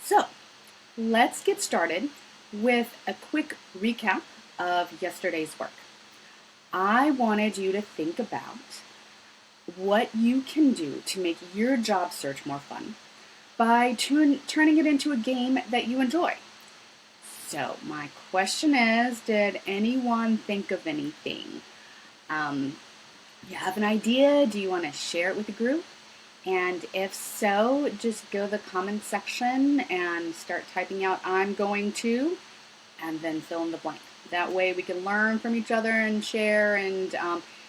So let's get started with a quick recap of yesterday's work. I wanted you to think about what you can do to make your job search more fun by turning it into a game that you enjoy. So my question is, did anyone think of anything? You have an idea? Do you want to share it with the group? And if so, just go to the comment section and start typing out "I'm going to," and then fill in the blank. That way we can learn from each other and share and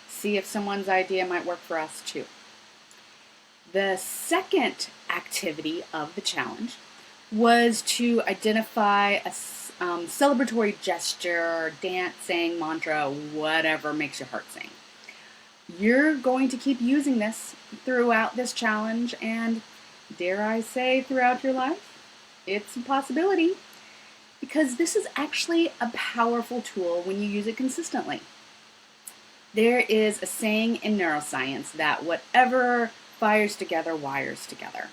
see if someone's idea might work for us too. The second activity of the challenge was to identify a celebratory gesture, dancing, mantra, whatever makes your heart sing. You're going to keep using this throughout this challenge and, dare I say, throughout your life. It's a possibility because this is actually a powerful tool when you use it consistently. There is a saying in neuroscience that whatever fires together wires together.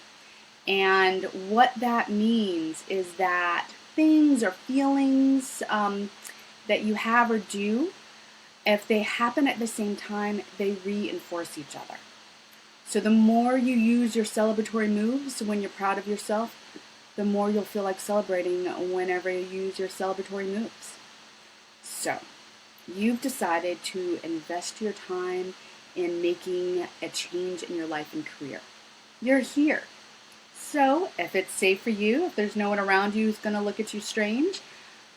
And what that means is that things or feelings that you have or do, if they happen at the same time, they reinforce each other. So the more you use your celebratory moves when you're proud of yourself, the more you'll feel like celebrating whenever you use your celebratory moves. So you've decided to invest your time in making a change in your life and career. You're here. So if it's safe for you, if there's no one around you who's going to look at you strange,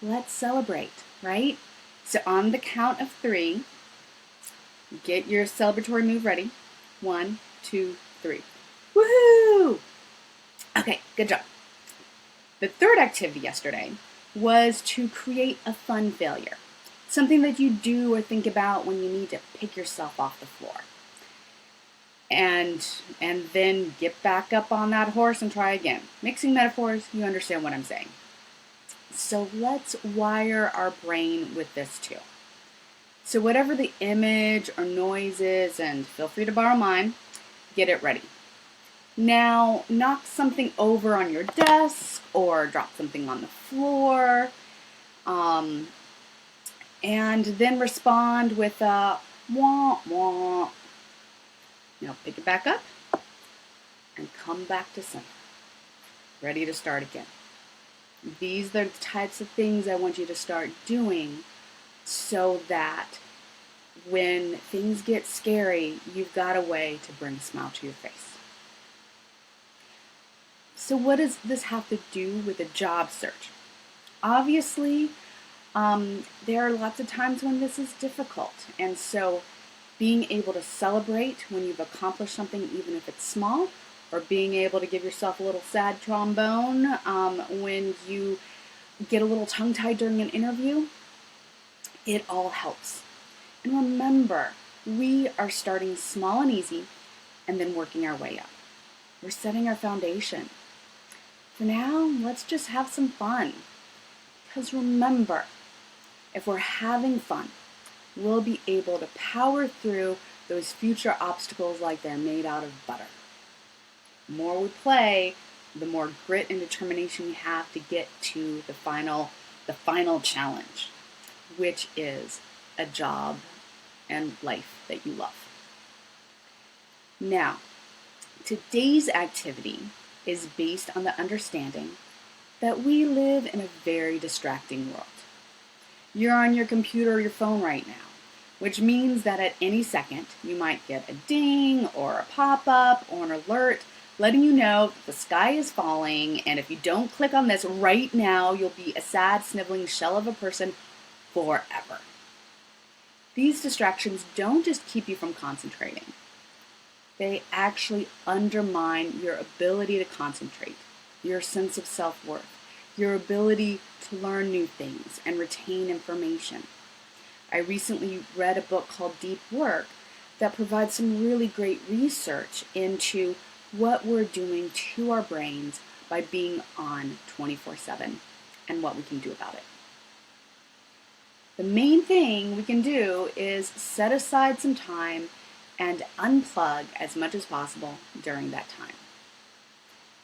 let's celebrate, right? So on the count of 3, get your celebratory move ready. 1, 2, 3. Woohoo! Okay, good job. The third activity yesterday was to create a fun failure. Something that you do or think about when you need to pick yourself off the floor. And then get back up on that horse and try again. Mixing metaphors, you understand what I'm saying. So let's wire our brain with this too. So whatever the image or noise is, and feel free to borrow mine, get it ready. Now, knock something over on your desk or drop something on the floor, and then respond with a wah wah. Now pick it back up and come back to center. Ready to start again. These are the types of things I want you to start doing so that when things get scary, you've got a way to bring a smile to your face. So what does this have to do with a job search? Obviously, there are lots of times when this is difficult. And so being able to celebrate when you've accomplished something, even if it's small, or being able to give yourself a little sad trombone when you get a little tongue-tied during an interview, it all helps. And remember, we are starting small and easy and then working our way up. We're setting our foundation. For now, let's just have some fun. Because remember, if we're having fun, we'll be able to power through those future obstacles like they're made out of butter. The more we play, the more grit and determination we have to get to the final challenge, which is a job and life that you love. Now, today's activity is based on the understanding that we live in a very distracting world. You're on your computer or your phone right now, which means that at any second you might get a ding or a pop-up or an alert letting you know that the sky is falling, and if you don't click on this right now, you'll be a sad, sniveling shell of a person forever. These distractions don't just keep you from concentrating. They actually undermine your ability to concentrate, your sense of self-worth, your ability to learn new things and retain information. I recently read a book called Deep Work that provides some really great research into what we're doing to our brains by being on 24/7 and what we can do about it. The main thing we can do is set aside some time and unplug as much as possible during that time.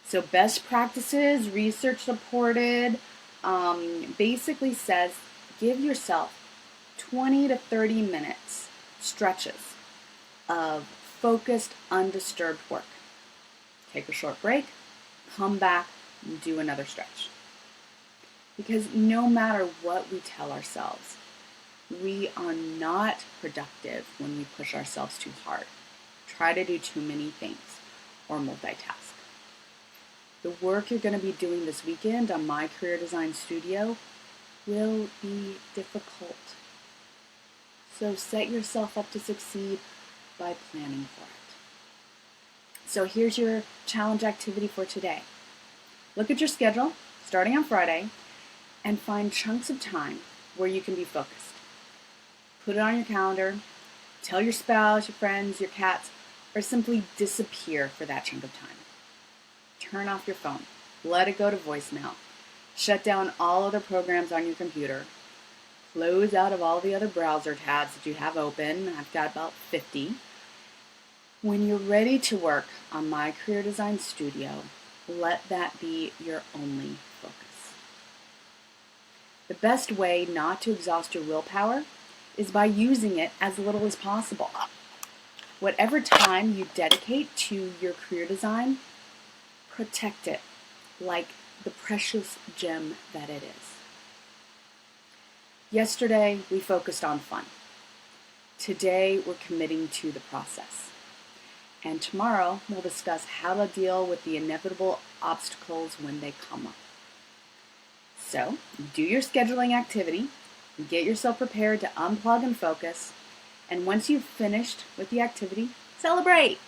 So best practices, research supported, basically says give yourself 20 to 30 minutes stretches of focused, undisturbed work. Take a short break, come back, and do another stretch. Because no matter what we tell ourselves, we are not productive when we push ourselves too hard, try to do too many things, or multitask. The work you're going to be doing this weekend on My Career Design Studio will be difficult. So set yourself up to succeed by planning for it. So here's your challenge activity for today. Look at your schedule, starting on Friday, and find chunks of time where you can be focused. Put it on your calendar, tell your spouse, your friends, your cats, or simply disappear for that chunk of time. Turn off your phone, let it go to voicemail, shut down all other programs on your computer, close out of all the other browser tabs that you have open. I've got about 50. When you're ready to work on My Career Design Studio, let that be your only focus. The best way not to exhaust your willpower is by using it as little as possible. Whatever time you dedicate to your career design, protect it like the precious gem that it is. Yesterday, we focused on fun. Today, we're committing to the process. And tomorrow, we'll discuss how to deal with the inevitable obstacles when they come up. So, do your scheduling activity, get yourself prepared to unplug and focus, and once you've finished with the activity, celebrate!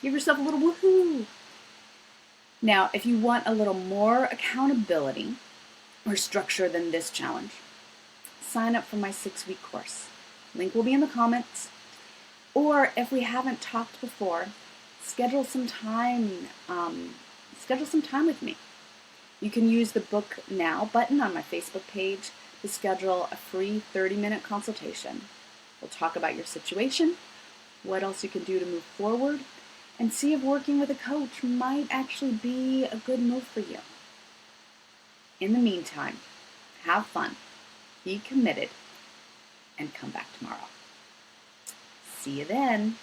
Give yourself a little woohoo! Now, if you want a little more accountability or structure than this challenge, sign up for my 6-week course. Link will be in the comments. Or if we haven't talked before, schedule some time with me. You can use the Book Now button on my Facebook page to schedule a free 30-minute consultation. We'll talk about your situation, what else you can do to move forward, and see if working with a coach might actually be a good move for you. In the meantime, have fun, be committed, and come back tomorrow. See you then.